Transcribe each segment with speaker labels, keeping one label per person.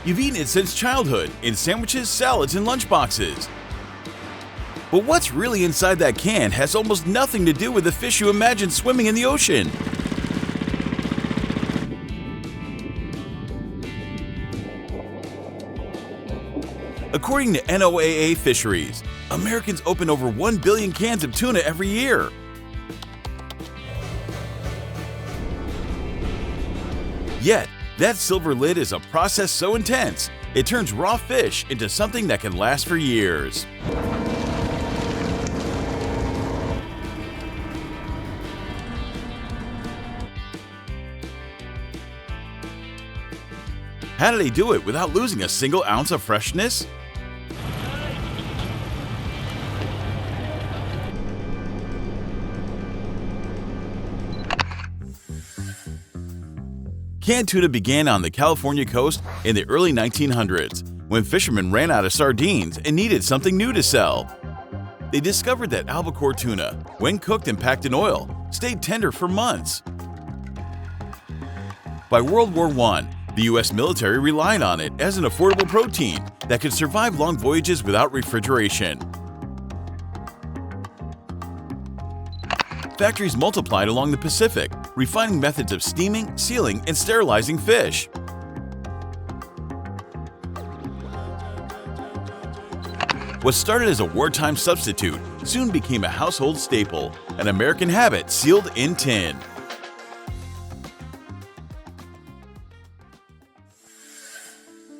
Speaker 1: You've eaten it since childhood, in sandwiches, salads, and lunchboxes. But what's really inside that can has almost nothing to do with the fish you imagine swimming in the ocean. According to NOAA Fisheries, Americans open over 1 billion cans of tuna every year. Yet, that silver lid is a process so intense, it turns raw fish into something that can last for years. How do they do it without losing a single ounce of freshness? Canned tuna began on the California coast in the early 1900s, when fishermen ran out of sardines and needed something new to sell. They discovered that albacore tuna, when cooked and packed in oil, stayed tender for months. By World War I, the U.S. military relied on it as an affordable protein that could survive long voyages without refrigeration. Factories multiplied along the Pacific, refining methods of steaming, sealing, and sterilizing fish. What started as a wartime substitute soon became a household staple, an American habit sealed in tin.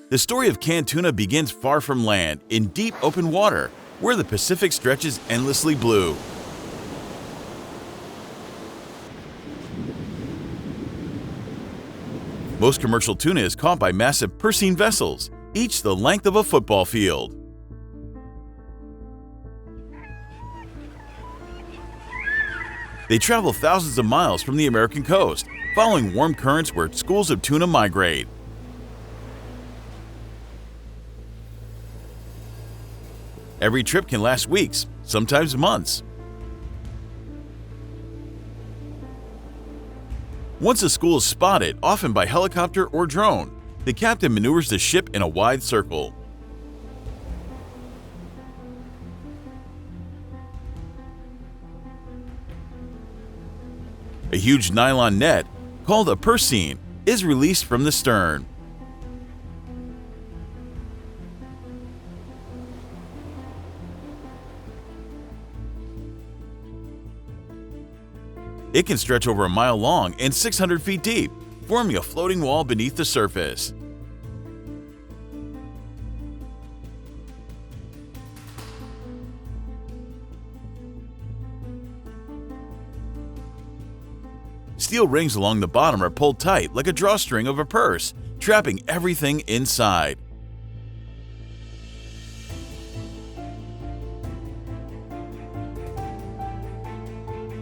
Speaker 1: The story of canned tuna begins far from land, in deep open water, where the Pacific stretches endlessly blue. Most commercial tuna is caught by massive porcine vessels, each the length of a football field. They travel thousands of miles from the American coast, following warm currents where schools of tuna migrate. Every trip can last weeks, sometimes months. Once a school is spotted, often by helicopter or drone, the captain maneuvers the ship in a wide circle. A huge nylon net, called a purse seine, is released from the stern. It can stretch over a mile long and 600 feet deep, forming a floating wall beneath the surface. Steel rings along the bottom are pulled tight like a drawstring of a purse, trapping everything inside.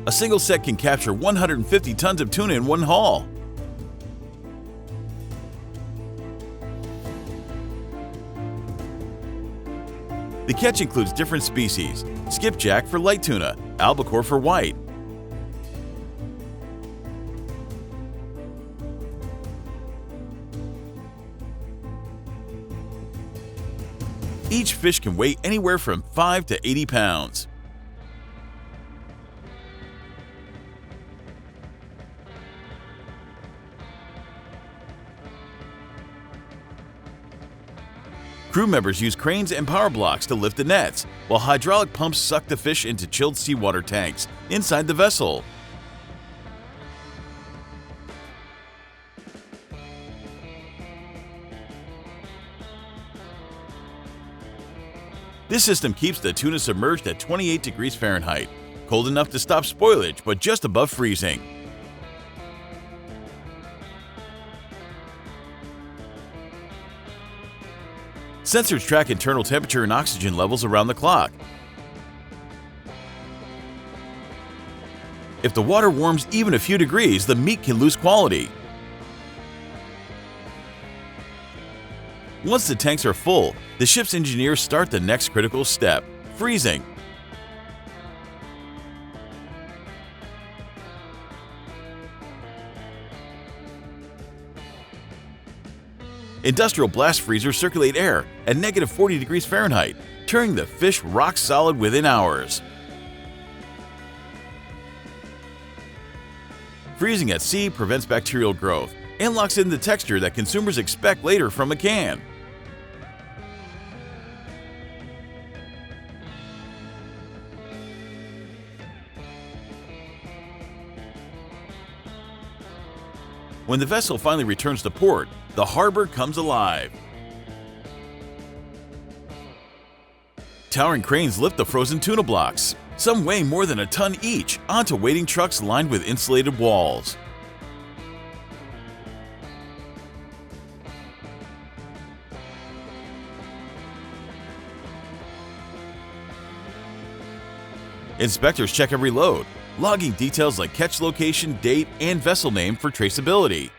Speaker 1: A single set can capture 150 tons of tuna in one haul. The catch includes different species: skipjack for light tuna, albacore for white. Each fish can weigh anywhere from 5 to 80 pounds. Crew members use cranes and power blocks to lift the nets, while hydraulic pumps suck the fish into chilled seawater tanks inside the vessel. This system keeps the tuna submerged at 28 degrees Fahrenheit, cold enough to stop spoilage but just above freezing. Sensors track internal temperature and oxygen levels around the clock. If the water warms even a few degrees, the meat can lose quality. Once the tanks are full, the ship's engineers start the next critical step: freezing. Industrial blast freezers circulate air at -40 degrees Fahrenheit, turning the fish rock solid within hours. Freezing at sea prevents bacterial growth and locks in the texture that consumers expect later from a can. When the vessel finally returns to port, the harbor comes alive. Towering cranes lift the frozen tuna blocks, some weighing more than a ton each, onto waiting trucks lined with insulated walls. Inspectors check every load, logging details like catch location, date, and vessel name for traceability.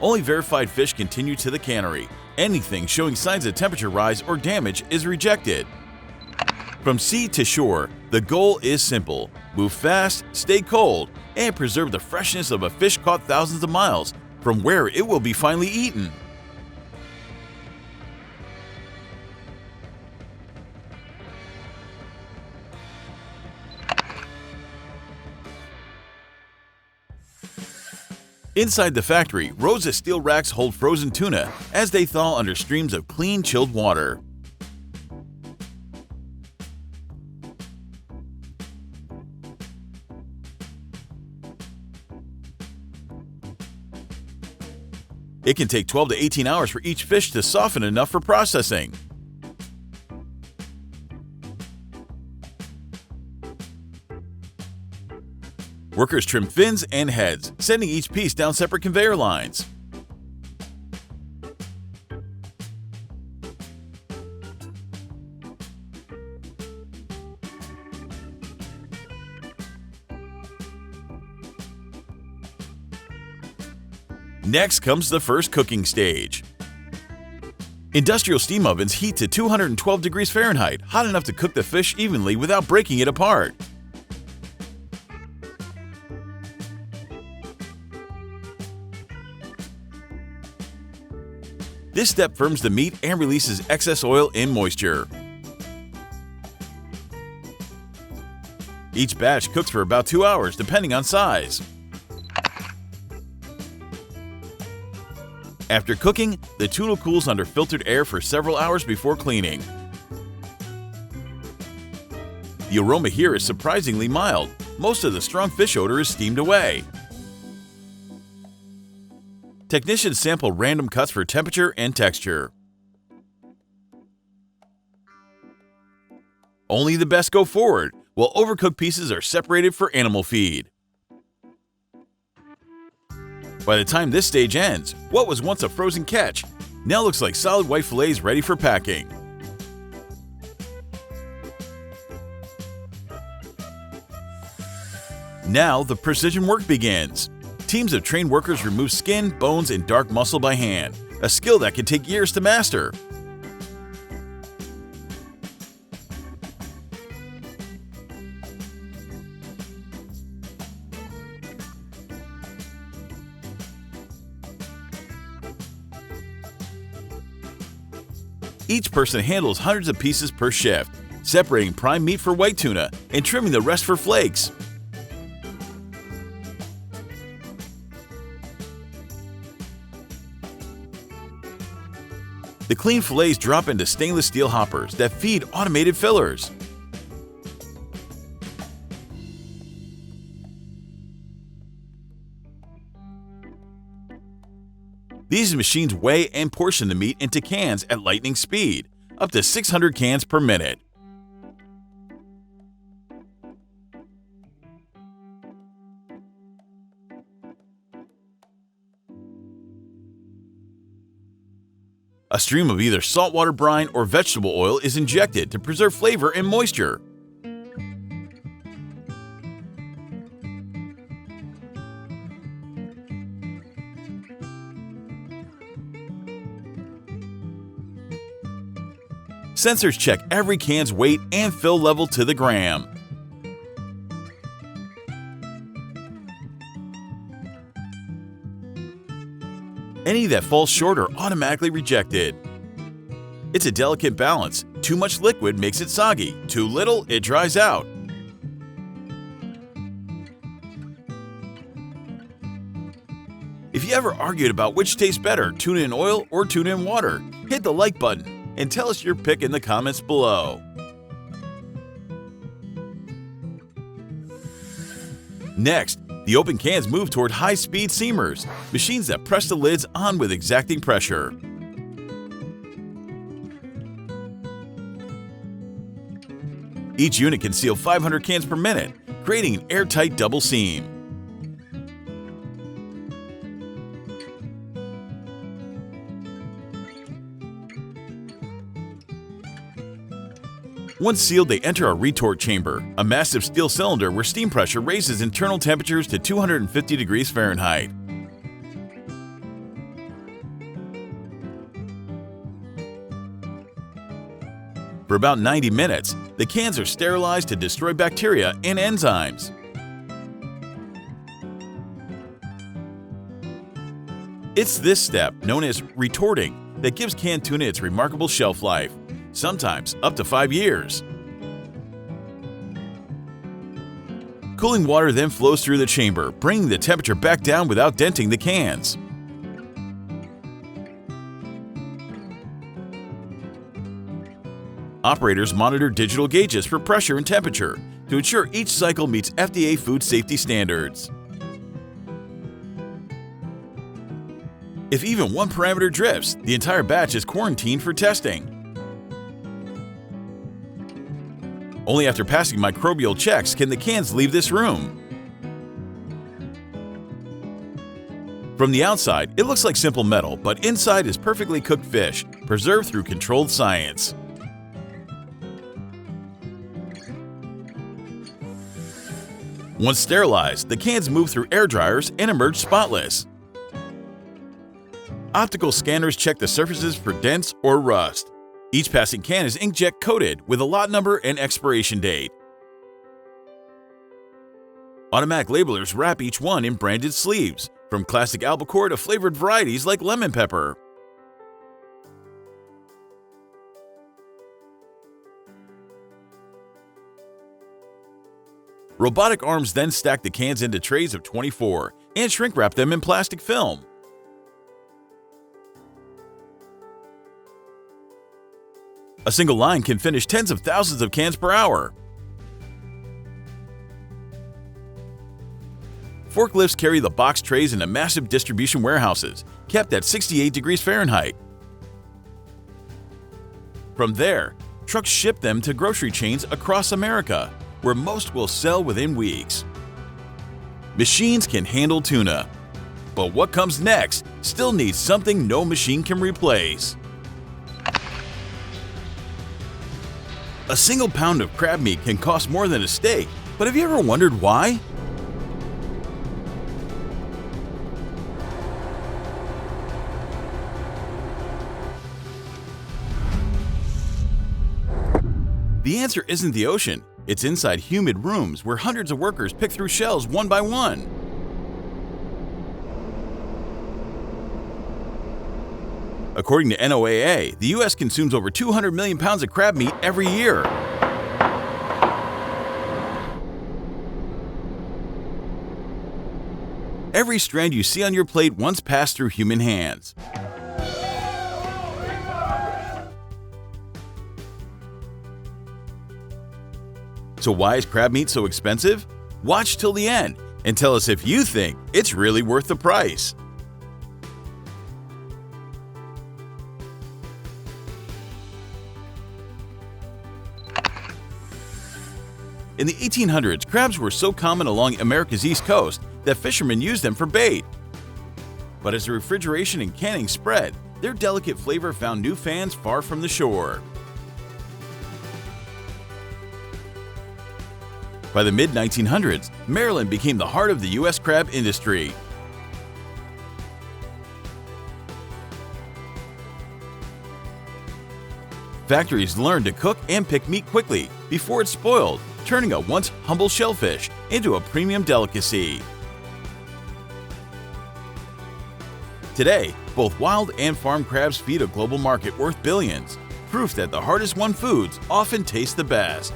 Speaker 1: Only verified fish continue to the cannery. Anything showing signs of temperature rise or damage is rejected. From sea to shore, the goal is simple: move fast, stay cold, and preserve the freshness of a fish caught thousands of miles from where it will be finally eaten. Inside the factory, rows of steel racks hold frozen tuna as they thaw under streams of clean, chilled water. It can take 12 to 18 hours for each fish to soften enough for processing. Workers trim fins and heads, sending each piece down separate conveyor lines. Next comes the first cooking stage. Industrial steam ovens heat to 212 degrees Fahrenheit, hot enough to cook the fish evenly without breaking it apart. This step firms the meat and releases excess oil and moisture. Each batch cooks for about 2 hours, depending on size. After cooking, the tuna cools under filtered air for several hours before cleaning. The aroma here is surprisingly mild. Most of the strong fish odor is steamed away. Technicians sample random cuts for temperature and texture. Only the best go forward, while overcooked pieces are separated for animal feed. By the time this stage ends, what was once a frozen catch now looks like solid white fillets ready for packing. Now the precision work begins. Teams of trained workers remove skin, bones, and dark muscle by hand, a skill that can take years to master. Each person handles hundreds of pieces per shift, separating prime meat for white tuna and trimming the rest for flakes. The clean fillets drop into stainless steel hoppers that feed automated fillers. These machines weigh and portion the meat into cans at lightning speed, up to 600 cans per minute. A stream of either saltwater brine or vegetable oil is injected to preserve flavor and moisture. Sensors check every can's weight and fill level to the gram. Any that falls short are automatically rejected. It's a delicate balance. Too much liquid makes it soggy. Too little, it dries out. If you ever argued about which tastes better, tuna in oil or tuna in water, hit the like button and tell us your pick in the comments below. Next, the open cans move toward high-speed seamers, machines that press the lids on with exacting pressure. Each unit can seal 500 cans per minute, creating an airtight double seam. Once sealed, they enter a retort chamber, a massive steel cylinder where steam pressure raises internal temperatures to 250 degrees Fahrenheit. For about 90 minutes, the cans are sterilized to destroy bacteria and enzymes. It's this step, known as retorting, that gives canned tuna its remarkable shelf life, sometimes up to 5 years. Cooling water then flows through the chamber, bringing the temperature back down without denting the cans. Operators monitor digital gauges for pressure and temperature to ensure each cycle meets FDA food safety standards. If even one parameter drifts, the entire batch is quarantined for testing. Only after passing microbial checks can the cans leave this room. From the outside, it looks like simple metal, but inside is perfectly cooked fish, preserved through controlled science. Once sterilized, the cans move through air dryers and emerge spotless. Optical scanners check the surfaces for dents or rust. Each passing can is inkjet coated with a lot number and expiration date. Automatic labelers wrap each one in branded sleeves, from classic albacore to flavored varieties like lemon pepper. Robotic arms then stack the cans into trays of 24 and shrink wrap them in plastic film. A single line can finish tens of thousands of cans per hour. Forklifts carry the box trays into massive distribution warehouses, kept at 68 degrees Fahrenheit. From there, trucks ship them to grocery chains across America, where most will sell within weeks. Machines can handle tuna, but what comes next still needs something no machine can replace. A single pound of crab meat can cost more than a steak, but have you ever wondered why? The answer isn't the ocean. It's inside humid rooms where hundreds of workers pick through shells one by one. According to NOAA, the U.S. consumes over 200 million pounds of crab meat every year. Every strand you see on your plate once passed through human hands. So why is crab meat so expensive? Watch till the end and tell us if you think it's really worth the price. In the 1800s, crabs were so common along America's east coast that fishermen used them for bait. But as the refrigeration and canning spread, their delicate flavor found new fans far from the shore. By the mid-1900s, Maryland became the heart of the U.S. crab industry. Factories learned to cook and pick meat quickly before it spoiled, turning a once humble shellfish into a premium delicacy. Today, both wild and farm crabs feed a global market worth billions, proof that the hardest-won foods often taste the best.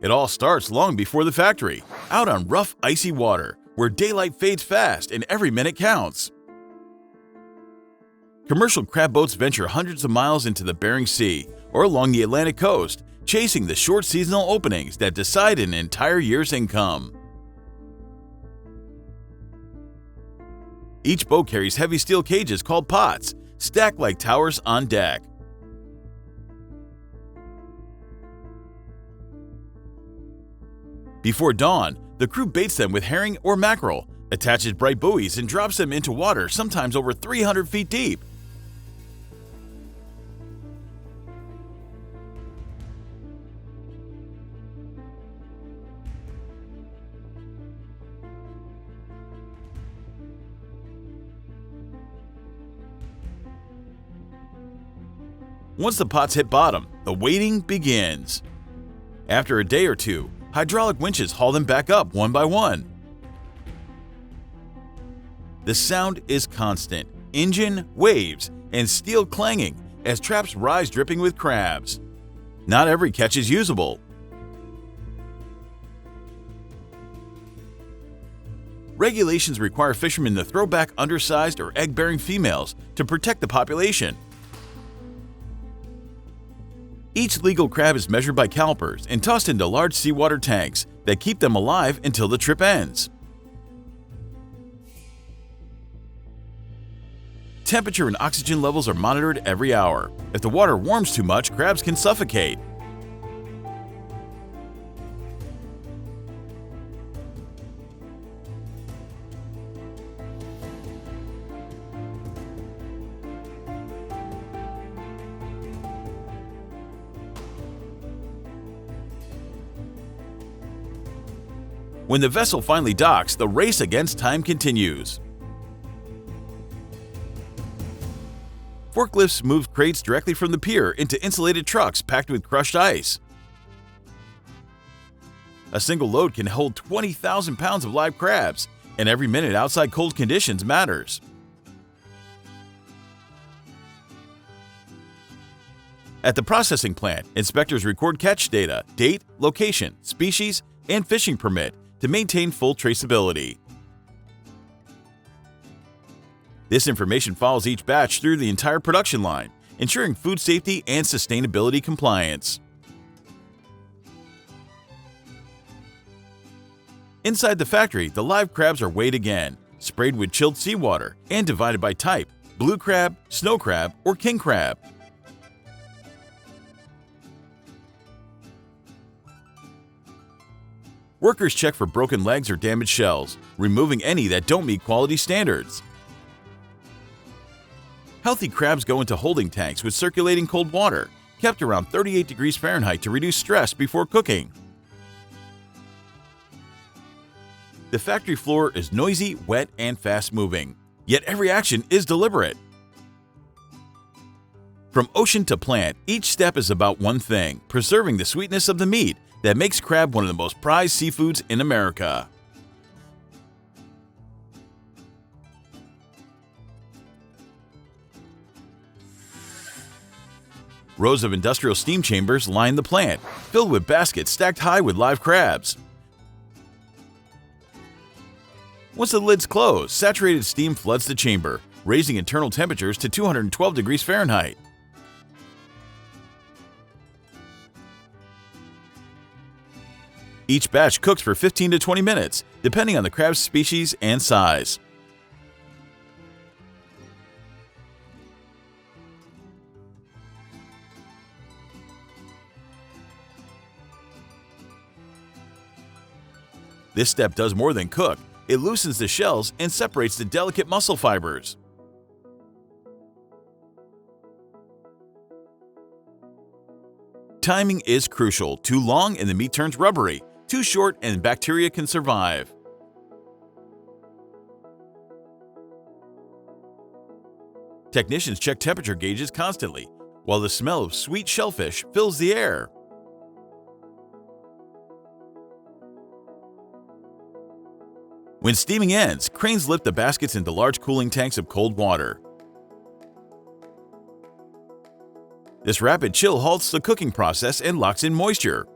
Speaker 1: It all starts long before the factory, out on rough, icy water, where daylight fades fast and every minute counts. Commercial crab boats venture hundreds of miles into the Bering Sea or along the Atlantic coast, chasing the short seasonal openings that decide an entire year's income. Each boat carries heavy steel cages called pots, stacked like towers on deck. Before dawn, the crew baits them with herring or mackerel, attaches bright buoys, and drops them into water sometimes over 300 feet deep. Once the pots hit bottom, the waiting begins. After a day or two, hydraulic winches haul them back up one by one. The sound is constant, engine, waves, and steel clanging as traps rise dripping with crabs. Not every catch is usable. Regulations require fishermen to throw back undersized or egg-bearing females to protect the population. Each legal crab is measured by calipers and tossed into large seawater tanks that keep them alive until the trip ends. Temperature and oxygen levels are monitored every hour. If the water warms too much, crabs can suffocate. When the vessel finally docks, the race against time continues. Forklifts move crates directly from the pier into insulated trucks packed with crushed ice. A single load can hold 20,000 pounds of live crabs, and every minute outside cold conditions matters. At the processing plant, inspectors record catch data, date, location, species, and fishing permit to maintain full traceability. This information follows each batch through the entire production line, ensuring food safety and sustainability compliance. Inside the factory, the live crabs are weighed again, sprayed with chilled seawater, and divided by type: blue crab, snow crab, or king crab. Workers check for broken legs or damaged shells, removing any that don't meet quality standards. Healthy crabs go into holding tanks with circulating cold water, kept around 38 degrees Fahrenheit to reduce stress before cooking. The factory floor is noisy, wet, and fast-moving, yet every action is deliberate. From ocean to plant, each step is about one thing: preserving the sweetness of the meat that makes crab one of the most prized seafoods in America. Rows of industrial steam chambers line the plant, filled with baskets stacked high with live crabs. Once the lids close, saturated steam floods the chamber, raising internal temperatures to 212 degrees Fahrenheit. Each batch cooks for 15 to 20 minutes, depending on the crab's species and size. This step does more than cook. It loosens the shells and separates the delicate muscle fibers. Timing is crucial. Too long and the meat turns rubbery. Too short and bacteria can survive. Technicians check temperature gauges constantly, while the smell of sweet shellfish fills the air. When steaming ends, cranes lift the baskets into large cooling tanks of cold water. This rapid chill halts the cooking process and locks in moisture.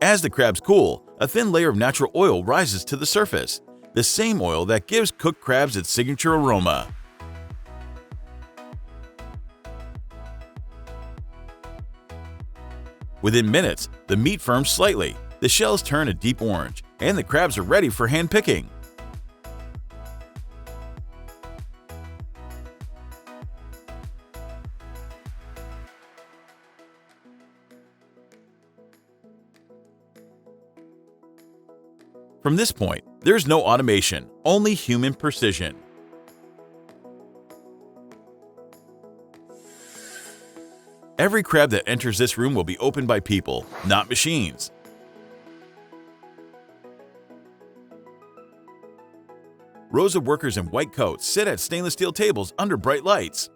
Speaker 1: As the crabs cool, a thin layer of natural oil rises to the surface, the same oil that gives cooked crabs its signature aroma. Within minutes, the meat firms slightly, the shells turn a deep orange, and the crabs are ready for hand picking. From this point, there's no automation, only human precision. Every crab that enters this room will be opened by people, not machines. Rows of workers in white coats sit at stainless steel tables under bright lights.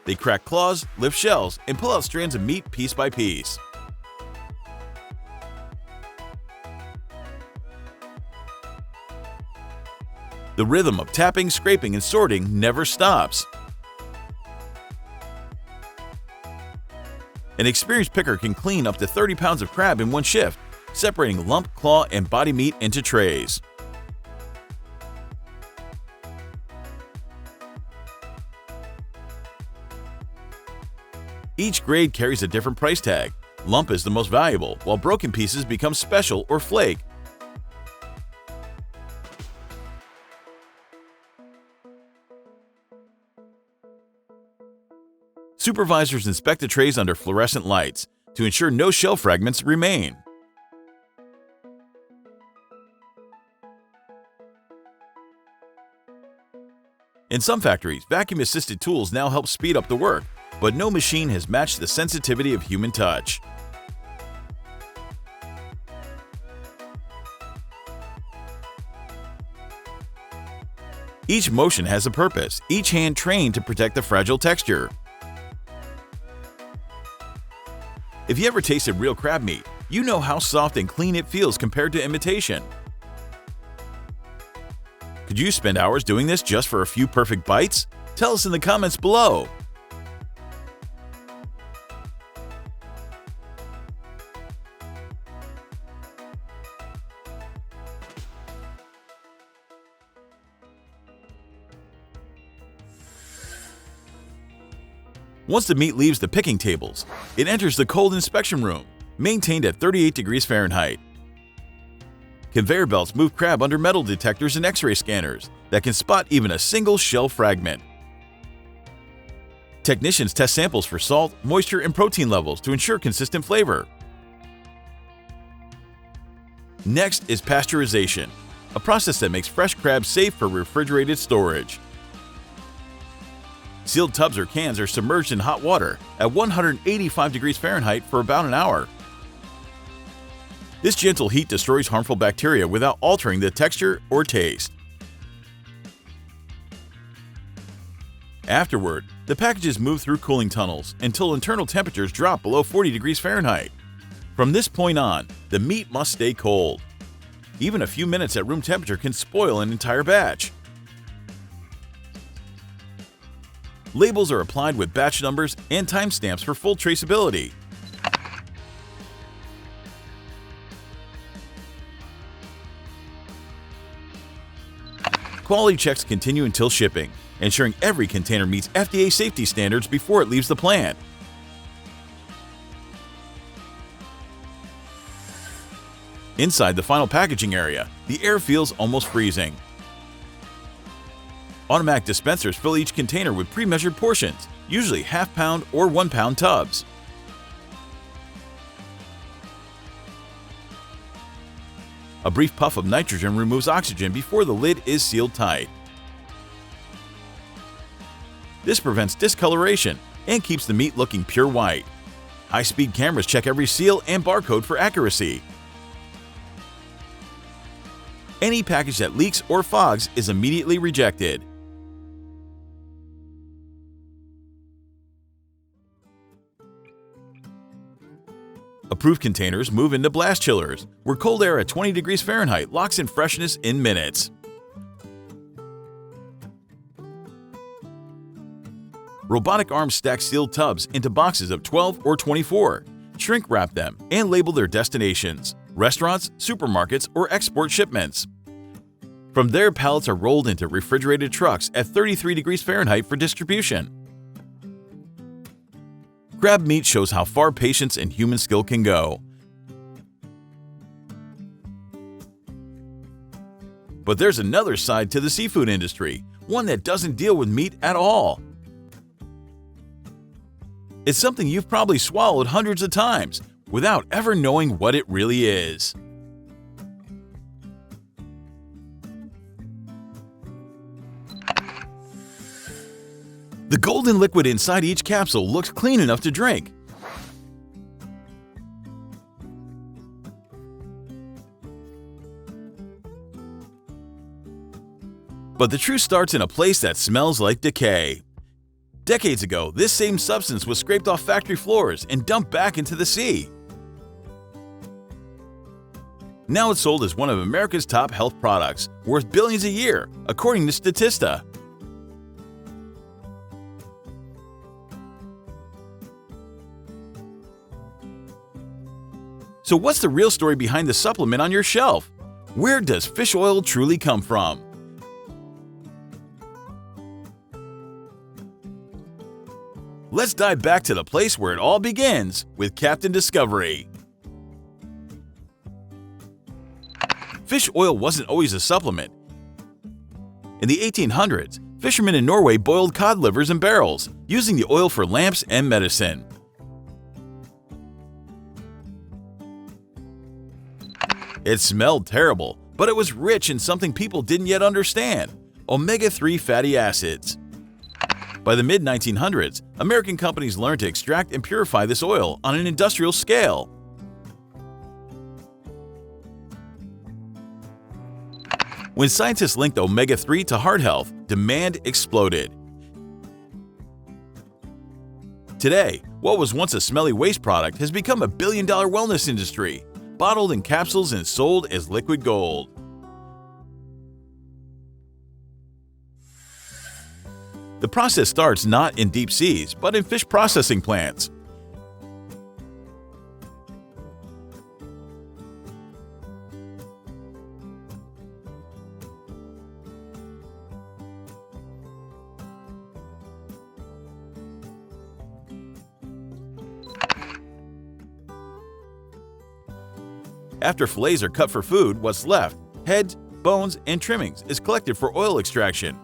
Speaker 1: They crack claws, lift shells, and pull out strands of meat piece by piece. The rhythm of tapping, scraping, and sorting never stops. An experienced picker can clean up to 30 pounds of crab in one shift, separating lump, claw, and body meat into trays. Each grade carries a different price tag. Lump is the most valuable, while broken pieces become special or flake. Supervisors inspect the trays under fluorescent lights to ensure no shell fragments remain. In some factories, vacuum-assisted tools now help speed up the work, but no machine has matched the sensitivity of human touch. Each motion has a purpose, each hand trained to protect the fragile texture. If you ever tasted real crab meat, you know how soft and clean it feels compared to imitation. Could you spend hours doing this just for a few perfect bites? Tell us in the comments below. Once the meat leaves the picking tables, it enters the cold inspection room, maintained at 38 degrees Fahrenheit. Conveyor belts move crab under metal detectors and X-ray scanners that can spot even a single shell fragment. Technicians test samples for salt, moisture, and protein levels to ensure consistent flavor. Next is pasteurization, a process that makes fresh crab safe for refrigerated storage. Sealed tubs or cans are submerged in hot water at 185 degrees Fahrenheit for about an hour. This gentle heat destroys harmful bacteria without altering the texture or taste. Afterward, the packages move through cooling tunnels until internal temperatures drop below 40 degrees Fahrenheit. From this point on, the meat must stay cold. Even a few minutes at room temperature can spoil an entire batch. Labels are applied with batch numbers and timestamps for full traceability. Quality checks continue until shipping, ensuring every container meets FDA safety standards before it leaves the plant. Inside the final packaging area, the air feels almost freezing. Automatic dispensers fill each container with pre-measured portions, usually half-pound or 1-pound tubs. A brief puff of nitrogen removes oxygen before the lid is sealed tight. This prevents discoloration and keeps the meat looking pure white. High-speed cameras check every seal and barcode for accuracy. Any package that leaks or fogs is immediately rejected. Approved containers move into blast chillers, where cold air at 20 degrees Fahrenheit locks in freshness in minutes. Robotic arms stack sealed tubs into boxes of 12 or 24, shrink wrap them, and label their destinations: restaurants, supermarkets, or export shipments. From there, pallets are rolled into refrigerated trucks at 33 degrees Fahrenheit for distribution. Crab meat shows how far patience and human skill can go. But there's another side to the seafood industry, one that doesn't deal with meat at all. It's something you've probably swallowed hundreds of times without ever knowing what it really is. The golden liquid inside each capsule looks clean enough to drink. But the truth starts in a place that smells like decay. Decades ago, this same substance was scraped off factory floors and dumped back into the sea. Now it's sold as one of America's top health products, worth billions a year, according to Statista. So what's the real story behind the supplement on your shelf? Where does fish oil truly come from? Let's dive back to the place where it all begins with Captain Discovery. Fish oil wasn't always a supplement. In the 1800s, fishermen in Norway boiled cod livers in barrels, using the oil for lamps and medicine. It smelled terrible, but it was rich in something people didn't yet understand: omega-3 fatty acids. By the mid-1900s, American companies learned to extract and purify this oil on an industrial scale. When scientists linked omega-3 to heart health, demand exploded. Today, what was once a smelly waste product has become a billion-dollar wellness industry, bottled in capsules and sold as liquid gold. The process starts not in deep seas, but in fish processing plants. After fillets are cut for food, what's left, heads, bones, and trimmings, is collected for oil extraction.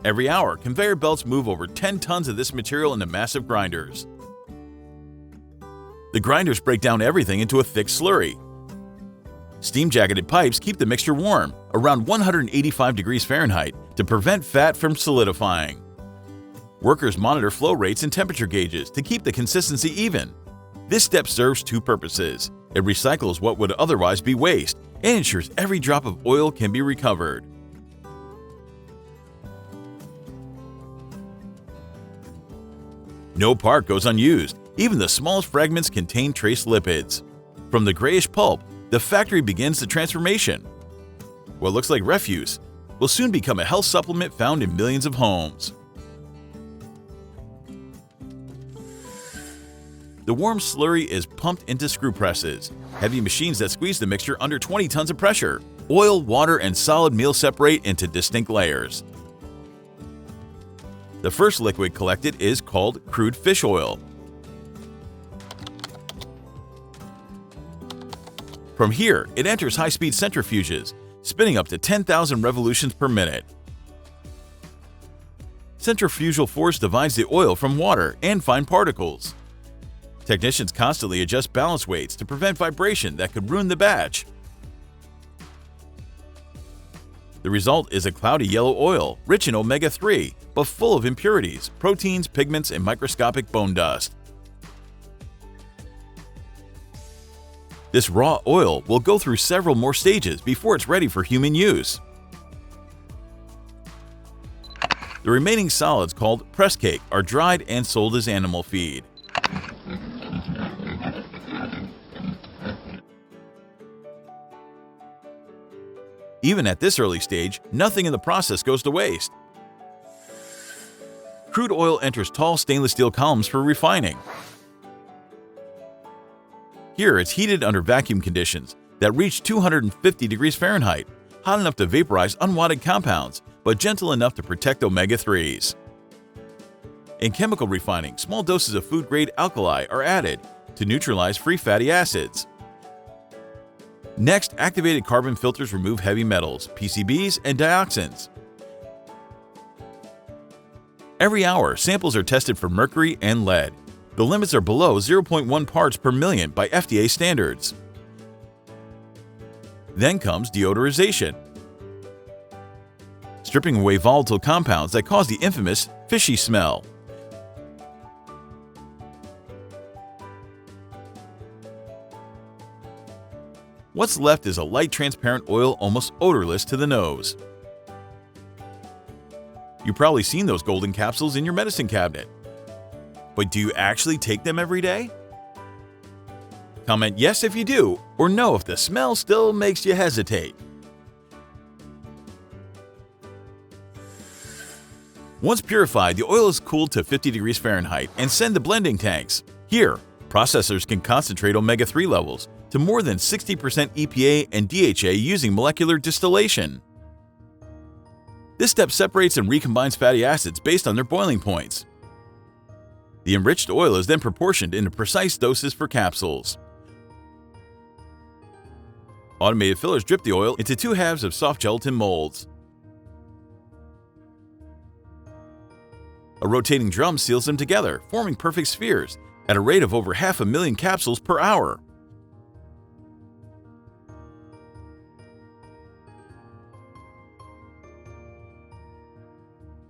Speaker 1: Every hour, conveyor belts move over 10 tons of this material into massive grinders. The grinders break down everything into a thick slurry. Steam-jacketed pipes keep the mixture warm, around 185 degrees Fahrenheit, to prevent fat from solidifying. Workers monitor flow rates and temperature gauges to keep the consistency even. This step serves two purposes. It recycles what would otherwise be waste and ensures every drop of oil can be recovered. No part goes unused. Even the smallest fragments contain trace lipids. From the grayish pulp, the factory begins the transformation. What looks like refuse will soon become a health supplement found in millions of homes. The warm slurry is pumped into screw presses, heavy machines that squeeze the mixture under 20 tons of pressure. Oil, water, and solid meal separate into distinct layers. The first liquid collected is called crude fish oil. From here, it enters high-speed centrifuges, spinning up to 10,000 revolutions per minute. Centrifugal force divides the oil from water and fine particles. Technicians constantly adjust balance weights to prevent vibration that could ruin the batch. The result is a cloudy yellow oil, rich in omega-3, but full of impurities, proteins, pigments, and microscopic bone dust. This raw oil will go through several more stages before it's ready for human use. The remaining solids, called press cake, are dried and sold as animal feed. Even at this early stage, nothing in the process goes to waste. Crude oil enters tall stainless steel columns for refining. Here, it's heated under vacuum conditions that reach 250 degrees Fahrenheit, hot enough to vaporize unwanted compounds, but gentle enough to protect omega-3s. In chemical refining, small doses of food-grade alkali are added to neutralize free fatty acids. Next, activated carbon filters remove heavy metals, PCBs, and dioxins. Every hour, samples are tested for mercury and lead. The limits are below 0.1 parts per million by FDA standards. Then comes deodorization, stripping away volatile compounds that cause the infamous fishy smell. What's left is a light transparent oil almost odorless to the nose. You've probably seen those golden capsules in your medicine cabinet. But do you actually take them every day? Comment yes if you do, or no if the smell still makes you hesitate. Once purified, the oil is cooled to 50 degrees Fahrenheit and sent to blending tanks. Here, processors can concentrate omega-3 levels to more than 60% EPA and DHA using molecular distillation. This step separates and recombines fatty acids based on their boiling points. The enriched oil is then proportioned into precise doses for capsules. Automated fillers drip the oil into 2 halves of soft gelatin molds. A rotating drum seals them together, forming perfect spheres at a rate of over 500,000 capsules per hour.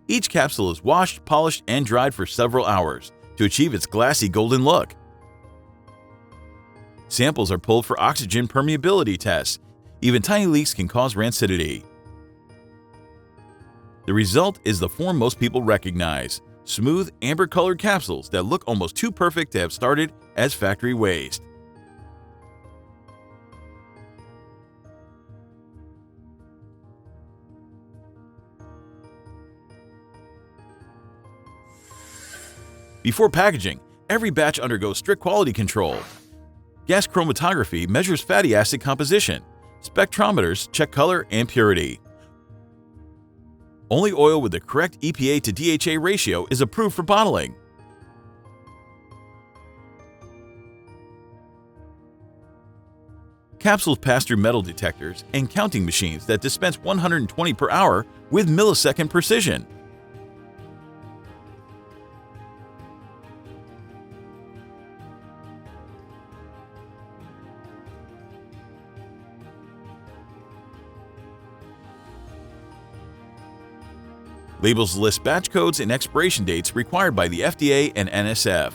Speaker 1: Each capsule is washed, polished, and dried for several hours to achieve its glassy golden look. Samples are pulled for oxygen permeability tests. Even tiny leaks can cause rancidity. The result is the form most people recognize: smooth, amber-colored capsules that look almost too perfect to have started as factory waste. Before packaging, every batch undergoes strict quality control. Gas chromatography measures fatty acid composition. Spectrometers check color and purity. Only oil with the correct EPA to DHA ratio is approved for bottling. Capsules pass through metal detectors and counting machines that dispense 120 per hour with millisecond precision. Labels list batch codes and expiration dates required by the FDA and NSF.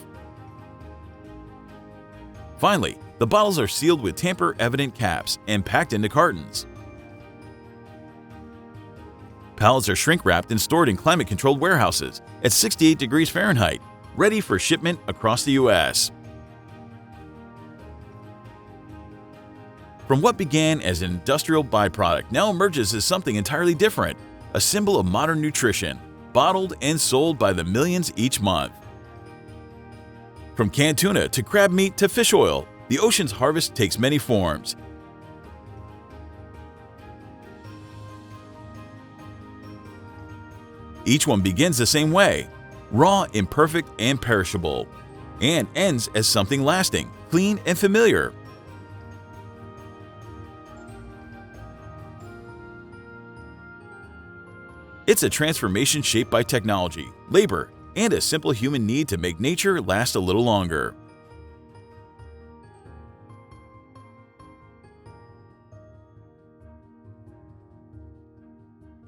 Speaker 1: Finally, the bottles are sealed with tamper-evident caps and packed into cartons. Pallets are shrink-wrapped and stored in climate-controlled warehouses at 68 degrees Fahrenheit, ready for shipment across the U.S. From what began as an industrial byproduct now emerges as something entirely different, a symbol of modern nutrition, bottled and sold by the millions each month. From canned tuna to crab meat to fish oil, the ocean's harvest takes many forms. Each one begins the same way, raw, imperfect, and perishable, and ends as something lasting, clean, and familiar. It's a transformation shaped by technology, labor, and a simple human need to make nature last a little longer.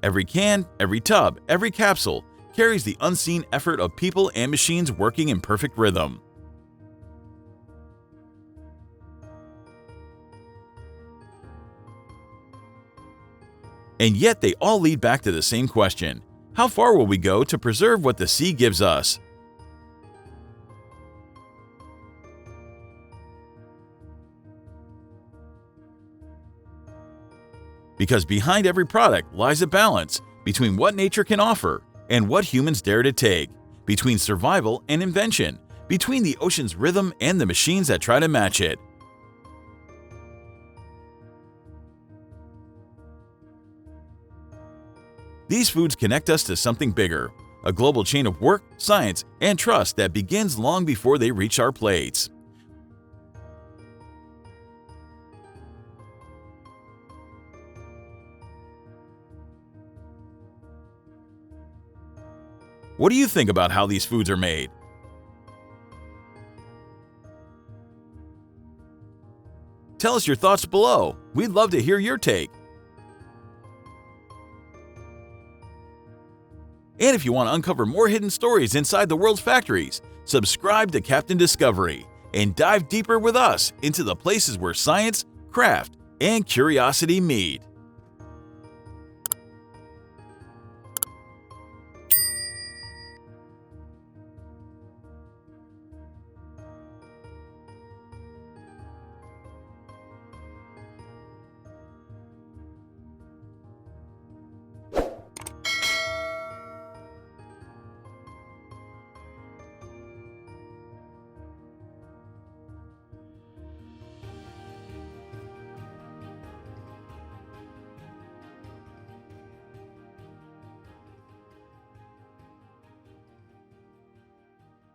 Speaker 1: Every can, every tub, every capsule carries the unseen effort of people and machines working in perfect rhythm. And yet they all lead back to the same question: how far will we go to preserve what the sea gives us? Because behind every product lies a balance between what nature can offer and what humans dare to take, between survival and invention, between the ocean's rhythm and the machines that try to match it. These foods connect us to something bigger, a global chain of work, science, and trust that begins long before they reach our plates. What do you think about how these foods are made? Tell us your thoughts below. We'd love to hear your take. And if you want to uncover more hidden stories inside the world's factories, subscribe to Captain Discovery and dive deeper with us into the places where science, craft, and curiosity meet.